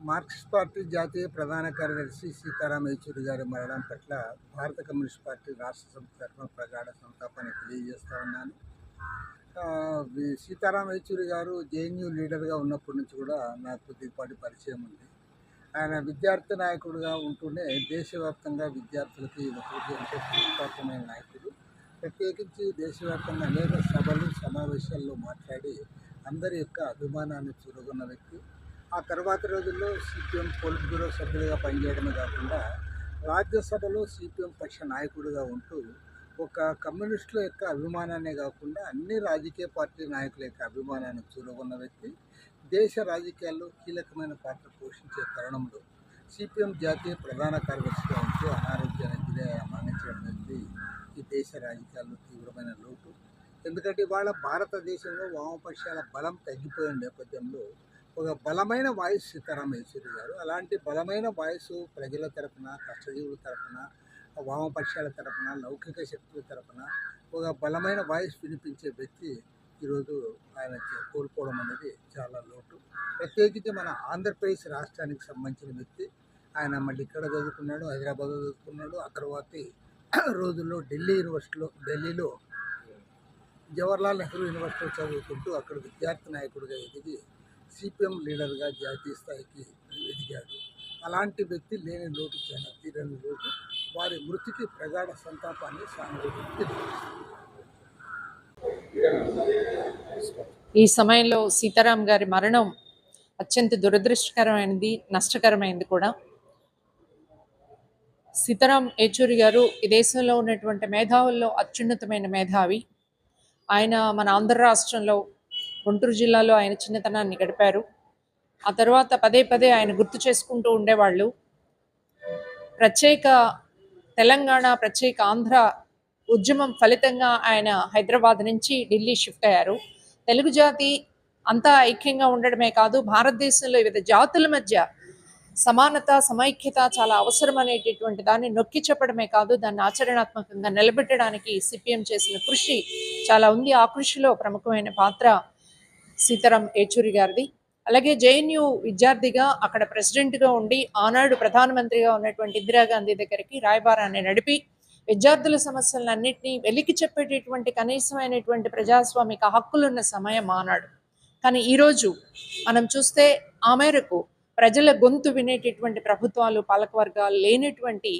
Marxist party జాతీయ ప్రధాన కార్యదర్శి సీతారాం యేచూరి గారి మరణం పట్ల భారత కమ్యూనిస్ట్ పార్టీ రాష్ట్ర సమితి తరఫున ప్రగాఢ సంతాపాన్ని తెలియజేస్తా ఉన్నాను. సీతారాం యేచూరి గారు జేఎన్యూ లీడర్గా ఉన్నప్పటి నుంచి కూడా నాకు కొద్దిపాటి పరిచయం ఉంది. ఆయన విద్యార్థి నాయకుడిగా ఉంటూనే దేశవ్యాప్తంగా విద్యార్థులకి ఎంతో ప్రోత్సాహమైన నాయకుడు. ప్రత్యేకించి దేశవ్యాప్తంగా అనేక సభలు సమావేశాల్లో మాట్లాడి అందరి యొక్క అభిమానాన్ని చూరగొన్న వ్యక్తి. ఆ తర్వాత రోజుల్లో సిపిఎం పొలిట్ బ్యూరో సభ్యుడిగా పనిచేయడమే కాకుండా రాజ్యసభలో సిపిఎం పక్ష నాయకుడిగా ఉంటూ ఒక కమ్యూనిస్టుల యొక్క అభిమానాన్నే కాకుండా అన్ని రాజకీయ పార్టీ నాయకుల యొక్క అభిమానాన్ని చూరగొన్న వ్యక్తి. దేశ రాజకీయాల్లో కీలకమైన పాత్ర పోషించే తరుణంలో సిపిఎం జాతీయ ప్రధాన కార్యదర్శిగా ఉంటూ అనారోగ్యానికి మరణించడం అనేది ఈ దేశ రాజకీయాల్లో తీవ్రమైన లోటు. ఎందుకంటే ఇవాళ భారతదేశంలో వామపక్షాల బలం తగ్గిపోయిన నేపథ్యంలో ఒక బలమైన వాయిస్ సీతారాం యేచూరి గారు. అలాంటి బలమైన వాయిస్ ప్రజల తరపున, కష్టజీవుల తరపున, వామపక్షాల తరపున, లౌకిక శక్తుల తరపున ఒక బలమైన వాయిస్ వినిపించే వ్యక్తి ఈరోజు ఆయన కోల్పోవడం అనేది చాలా లోటు. ప్రత్యేకించి మన ఆంధ్రప్రదేశ్ రాష్ట్రానికి సంబంధించిన వ్యక్తి. ఆయన మళ్ళీ ఇక్కడ చదువుకున్నాడు, హైదరాబాద్లో చదువుకున్నాడు. ఆ తర్వాతి రోజుల్లో ఢిల్లీలో జవహర్లాల్ నెహ్రూ యూనివర్సిటీలో చదువుకుంటూ అక్కడ విద్యార్థి నాయకుడిగా ఎదిగి సిపిఎం లీడర్గా జాతీయ స్థాయికి ఎదిగాడు. అలాంటి వ్యక్తి లేని లోటు చాలా తీరని లోటు. వారి మృతికి ప్రగాఢ సంతాపాన్ని సానుభూతి. ఈ సమయంలో సీతారాం గారి మరణం అత్యంత దురదృష్టకరమైనది, నష్టకరమైనది కూడా. సీతారాం యేచూరి గారు ఈ దేశంలో ఉన్నటువంటి మేధావుల్లో అత్యున్నతమైన మేధావి. ఆయన మన ఆంధ్ర రాష్ట్రంలో గుంటూరు జిల్లాలో ఆయన చిన్నతనాన్ని గడిపారు. ఆ తర్వాత పదే పదే ఆయన గుర్తు చేసుకుంటూ ఉండేవాళ్ళు. ప్రత్యేక తెలంగాణ, ప్రత్యేక ఆంధ్ర ఉద్యమం ఫలితంగా ఆయన హైదరాబాద్ నుంచి ఢిల్లీ షిఫ్ట్ అయ్యారు. తెలుగు జాతి అంతా ఐక్యంగా ఉండడమే కాదు, భారతదేశంలో వివిధ జాతుల మధ్య సమానత, సమైక్యత చాలా అవసరం అనేటటువంటి దాన్ని నొక్కి చెప్పడమే కాదు, దాన్ని ఆచరణాత్మకంగా నిలబెట్టడానికి సిపిఎం చేసిన కృషి చాలా ఉంది. ఆ కృషిలో ప్రముఖమైన పాత్ర సీతారాం యేచూరి గారిది. అలాగే జేఎన్యూ విద్యార్థిగా అక్కడ ప్రెసిడెంట్గా ఉండి ఆనాడు ప్రధానమంత్రిగా ఉన్నటువంటి ఇందిరాగాంధీ దగ్గరికి రాయబారాన్ని నడిపి విద్యార్థుల సమస్యలన్నింటినీ వెలికి చెప్పేటటువంటి కనీసమైనటువంటి ప్రజాస్వామిక హక్కులున్న సమయం ఆనాడు. కానీ ఈరోజు మనం చూస్తే ఆ మేరకు ప్రజల గొంతు వినేటటువంటి ప్రభుత్వాలు, పాలకవర్గాలు లేనటువంటి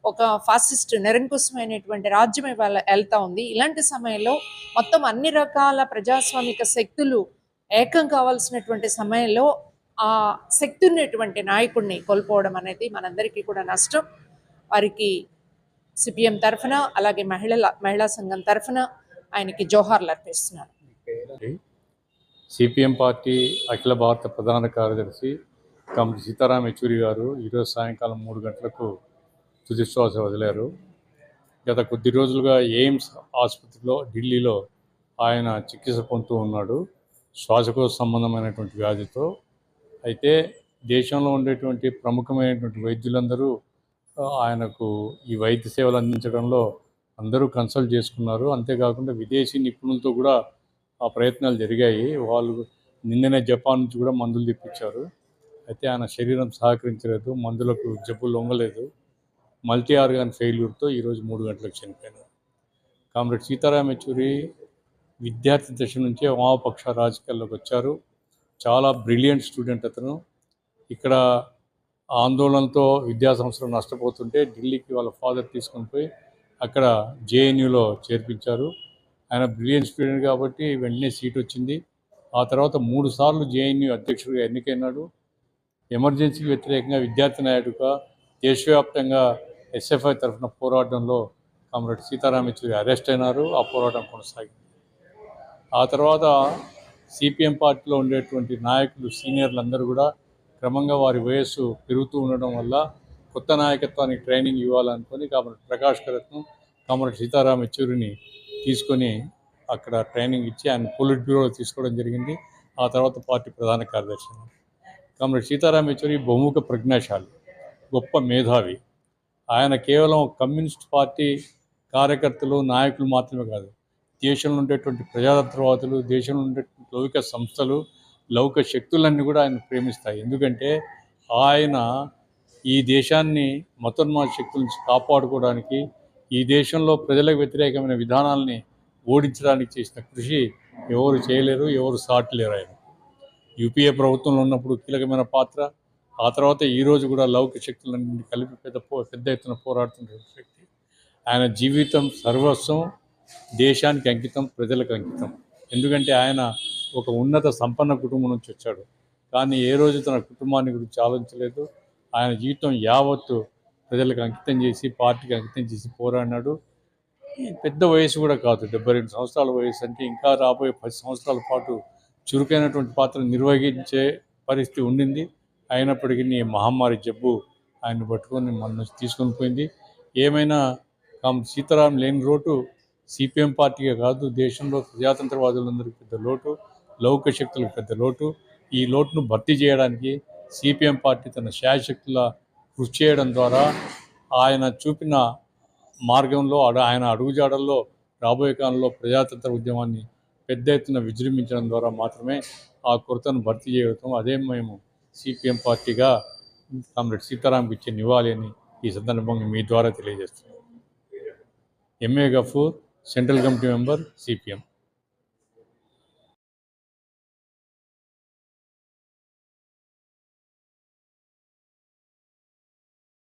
ఒక ఫాసిస్ట్ నిరంకుశమైనటువంటి రాజ్యం ఇవాళ వెళ్తా ఉంది. ఇలాంటి సమయంలో మొత్తం అన్ని రకాల ప్రజాస్వామిక శక్తులు ఏకం కావాల్సినటువంటి సమయంలో ఆ శక్తి ఉన్నటువంటి నాయకుడిని కోల్పోవడం అనేది మనందరికీ కూడా నష్టం. వారికి సిపిఎం తరఫున, అలాగే మహిళా సంఘం తరఫున ఆయనకి జోహార్లు అర్పిస్తున్నారు. సిపిఎం పార్టీ అఖిల భారత ప్రధాన కార్యదర్శి సీతారాం యేచూరి గారు ఈరోజు సాయంకాలం 3 గంటలకు తుదిశ్వాస వదిలారు. గత కొద్ది రోజులుగా ఎయిమ్స్ ఆసుపత్రిలో ఢిల్లీలో ఆయన చికిత్స పొందుతూ ఉన్నాడు శ్వాసకోశ సంబంధమైనటువంటి వ్యాధితో. అయితే దేశంలో ఉండేటువంటి ప్రముఖమైనటువంటి వైద్యులందరూ ఆయనకు ఈ వైద్య సేవలు అందించడంలో అందరూ కన్సల్ట్ చేసుకున్నారు. అంతేకాకుండా విదేశీ నిపుణులతో కూడా ఆ ప్రయత్నాలు జరిగాయి. వాళ్ళు నిన్ననే జపాన్ నుంచి కూడా మందులు తెప్పించారు. అయితే ఆయన శరీరం సహకరించలేదు, మందులకు జబ్బు లొంగలేదు. మల్టీ ఆర్గాన్ ఫెయిల్యూర్తో ఈరోజు 3 గంటలకు చనిపోయినారు. కామ్రేడ్ సీతారాం యేచూరి విద్యార్థి దశ నుంచే వామపక్ష రాజకీయాల్లోకి వచ్చారు. చాలా బ్రిలియంట్ స్టూడెంట్ అతను. ఇక్కడ ఆందోళనతో విద్యా సంస్థలు నష్టపోతుంటే ఢిల్లీకి వాళ్ళ ఫాదర్ తీసుకొని పోయి అక్కడ జేఎన్యూలో చేర్పించారు. ఆయన బ్రిలియంట్ స్టూడెంట్ కాబట్టి వెంటనే సీట్ వచ్చింది. ఆ తర్వాత 3 సార్లు జేఎన్యూ అధ్యక్షుడిగా ఎన్నికైనాడు. ఎమర్జెన్సీకి వ్యతిరేకంగా విద్యార్థి నాయకుడిగా దేశవ్యాప్తంగా ఎస్ఎఫ్ఐ తరఫున పోరాటంలో కామ్రేడ్ సీతారాం యేచూరి అరెస్ట్ అయినారు. ఆ పోరాటం కొనసాగింది. ఆ తర్వాత సిపిఎం పార్టీలో ఉండేటువంటి నాయకులు, సీనియర్లు అందరూ కూడా క్రమంగా వారి వయస్సు పెరుగుతూ ఉండడం వల్ల కొత్త నాయకత్వానికి ట్రైనింగ్ ఇవ్వాలనుకొని కామ్రేడ్ ప్రకాష్ కరత్ను, కామ్రేడ్ సీతారాం యేచూరిని తీసుకొని అక్కడ ట్రైనింగ్ ఇచ్చి ఆయన పొలిట్ బ్యూరోలో తీసుకోవడం జరిగింది. ఆ తర్వాత పార్టీ ప్రధాన కార్యదర్శి. కామ్రేడ్ సీతారాం యేచూరి బహుముఖ ప్రజ్ఞాశాలి, గొప్ప మేధావి. ఆయన కేవలం కమ్యూనిస్ట్ పార్టీ కార్యకర్తలు, నాయకులు మాత్రమే కాదు, దేశంలో ఉండేటువంటి ప్రజాతంత్రవాదులు, దేశంలో ఉండేటువంటి లౌకిక సంస్థలు, లౌకిక శక్తులన్నీ కూడా ఆయన ప్రేమిస్తాయి. ఎందుకంటే ఆయన ఈ దేశాన్ని మతోన్మాద శక్తుల నుంచి కాపాడుకోవడానికి, ఈ దేశంలో ప్రజలకు వ్యతిరేకమైన విధానాల్ని ఓడించడానికి చేసిన కృషి ఎవరు చేయలేరు, ఎవరు సాటలేరు. ఆయన యూపీఏ ప్రభుత్వంలో ఉన్నప్పుడు కీలకమైన పాత్ర, ఆ తర్వాత ఈరోజు కూడా లౌకిక శక్తులన్నింటినీ కలిపి పెద్ద ఎత్తున పోరాడుతున్న వ్యక్తి. ఆయన జీవితం సర్వస్వం దేశానికి అంకితం, ప్రజలకు అంకితం. ఎందుకంటే ఆయన ఒక ఉన్నత సంపన్న కుటుంబం నుంచి వచ్చాడు, కానీ ఏ రోజు తన కుటుంబాన్ని గురించి ఆలోచించలేదు. ఆయన జీవితం యావత్తు ప్రజలకు అంకితం చేసి, పార్టీకి అంకితం చేసి పోరాడినాడు. ఈ పెద్ద వయసు కూడా కాదు, 72 సంవత్సరాల వయసు. అంటే ఇంకా రాబోయే 10 సంవత్సరాల పాటు చురుకైనటువంటి పాత్ర నిర్వహించే పరిస్థితి ఉండింది. అయినప్పటికీ ఈ మహమ్మారి జబ్బు ఆయన పట్టుకొని మన నుంచి తీసుకొని పోయింది. ఏమైనా సీతారాం లేని లోటు సిపిఎం పార్టీగా కాదు, దేశంలో ప్రజాతంత్రవాదులందరికీ పెద్ద లోటు, లౌకిక శక్తులకు పెద్ద లోటు. ఈ లోటును భర్తీ చేయడానికి సిపిఎం పార్టీ తన శాయశక్తుల కృషి చేయడం ద్వారా, ఆయన చూపిన మార్గంలో ఆయన అడుగుజాడల్లో రాబోయే కాలంలో ప్రజాతంత్ర ఉద్యమాన్ని పెద్ద ఎత్తున విజృంభించడం ద్వారా మాత్రమే ఆ కొరతను భర్తీ చేయగలుగుతాం. అదే మేము సిపిఎం పార్టీగా కామ్రేడ్ సీతారాంకి ఇచ్చే నివాళి అని ఈ సందర్భంగా మీ ద్వారా తెలియజేస్తున్నాం. MA Gafoor, central committee member, CPM.